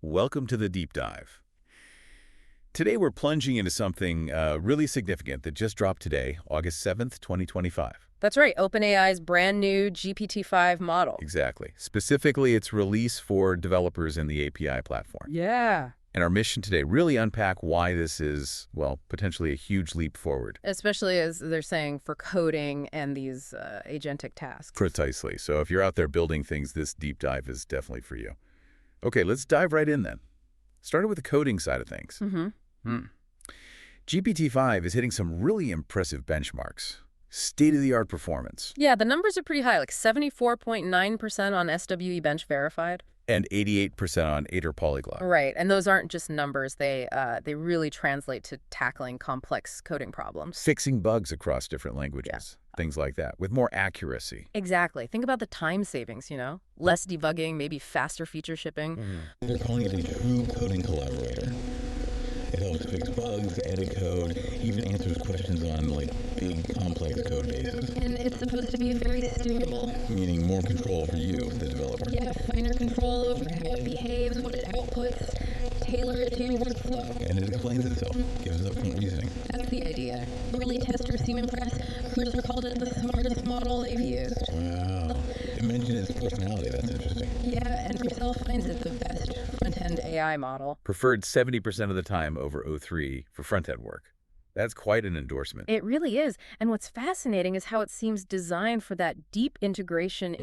Welcome to the Deep Dive. Today we're plunging into something really significant that just dropped today, August 7th, 2025. That's right, OpenAI's brand new GPT-5 model. Exactly. Specifically, its release for developers in the API platform. Yeah. And our mission today, really unpack why this is, well, potentially a huge leap forward. Especially as they're saying for coding and these agentic tasks. Precisely. So if you're out there building things, this deep dive is definitely for you. Okay, let's dive right in then. Starting with the coding side of things. GPT-5 is hitting some really impressive benchmarks. State-of-the-art performance. Yeah, the numbers are pretty high, like 74.9% on SWE Bench Verified. And 88% on Aider Polyglot. Right, and those aren't just numbers. They really translate to tackling complex coding problems. Fixing bugs across different languages. Yeah. Things like that, with more accuracy. Exactly. Think about the time savings, Less debugging, maybe faster feature shipping. They're calling it a true coding collaborator. It helps fix bugs, edit code, even answers questions on, big, complex code bases. And it's supposed to be very steerable. Meaning more control for you, the developer. Yeah, finer control over how it behaves, what it outputs, tailor it to your workflow. And it explains itself, gives upfront reasoning. That's the idea. Early testers seem impressed. Cursor called it the smartest model they've used. Wow. It mentioned its personality, that's interesting. Yeah, and Purcell finds it the best front-end AI model. Preferred 70% of the time over O3 for front-end work. That's quite an endorsement. It really is. And what's fascinating is how it seems designed for that deep integration.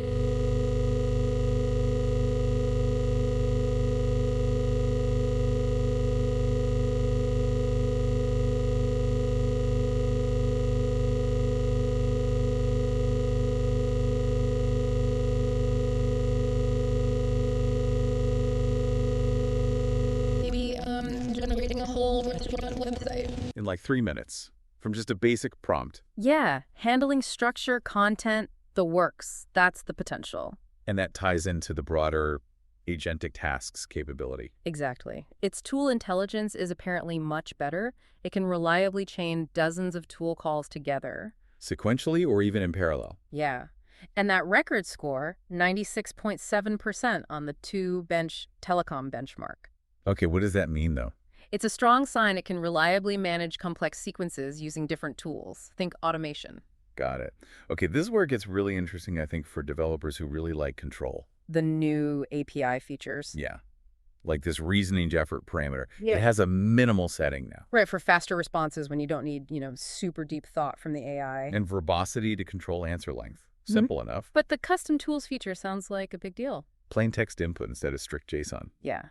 generating a whole restaurant website. In like 3 minutes, from just a basic prompt. Yeah, handling structure, content, the works. That's the potential. And that ties into the broader agentic tasks capability. Exactly. Its tool intelligence is apparently much better. It can reliably chain dozens of tool calls together. Sequentially or even in parallel. Yeah. And that record score, 96.7% on the 2-bench telecom benchmark. Okay, what does that mean, though? It's a strong sign it can reliably manage complex sequences using different tools. Think automation. Got it. Okay, this is where it gets really interesting, I think, for developers who really like control. The new API features. Yeah. Like this reasoning effort parameter. Yeah. It has a minimal setting now. Right, for faster responses when you don't need, super deep thought from the AI. And verbosity to control answer length. Simple enough. But the custom tools feature sounds like a big deal. Plain text input instead of strict JSON. Yeah.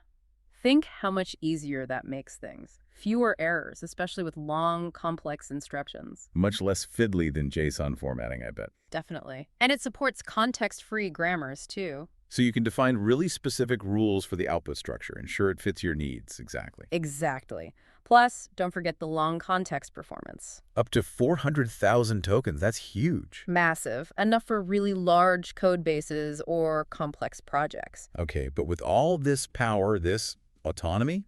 Think how much easier that makes things. Fewer errors, especially with long, complex instructions. Much less fiddly than JSON formatting, I bet. Definitely. And it supports context-free grammars, too. So you can define really specific rules for the output structure, ensure it fits your needs exactly. Exactly. Plus, don't forget the long context performance. Up to 400,000 tokens, that's huge. Massive. Enough for really large code bases or complex projects. Okay, but with all this power, this autonomy,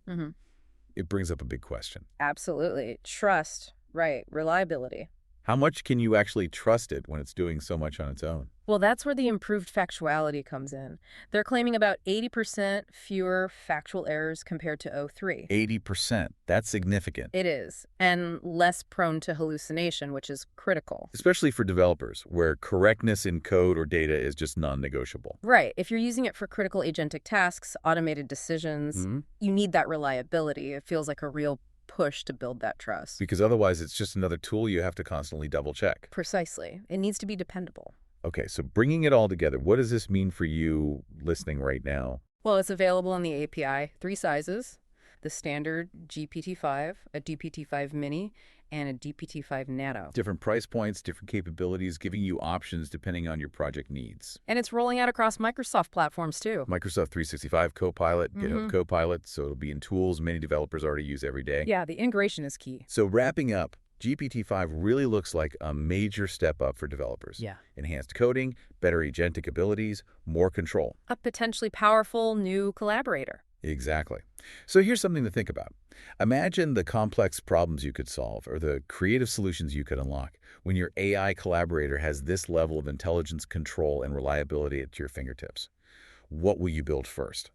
it brings up a big question. Absolutely. Trust. Right. Reliability. How much can you actually trust it when it's doing so much on its own? Well, that's where the improved factuality comes in. They're claiming about 80% fewer factual errors compared to O3. 80%. That's significant. It is. And less prone to hallucination, which is critical. Especially for developers, where correctness in code or data is just non-negotiable. Right. If you're using it for critical agentic tasks, automated decisions, you need that reliability. It feels like a real push to build that trust. Because otherwise it's just another tool you have to constantly double check. Precisely. It needs to be dependable. Okay, so bringing it all together, what does this mean for you listening right now? Well, it's available on the API, 3 sizes, the standard GPT-5, a GPT-5 mini, and a GPT-5 nano. Different price points, different capabilities, giving you options depending on your project needs. And it's rolling out across Microsoft platforms, too. Microsoft 365 Copilot, GitHub Copilot, so it'll be in tools many developers already use every day. Yeah, the integration is key. So wrapping up, GPT-5 really looks like a major step up for developers. Yeah. Enhanced coding, better agentic abilities, more control. A potentially powerful new collaborator. Exactly. So here's something to think about. Imagine the complex problems you could solve or the creative solutions you could unlock when your AI collaborator has this level of intelligence, control, and reliability at your fingertips. What will you build first?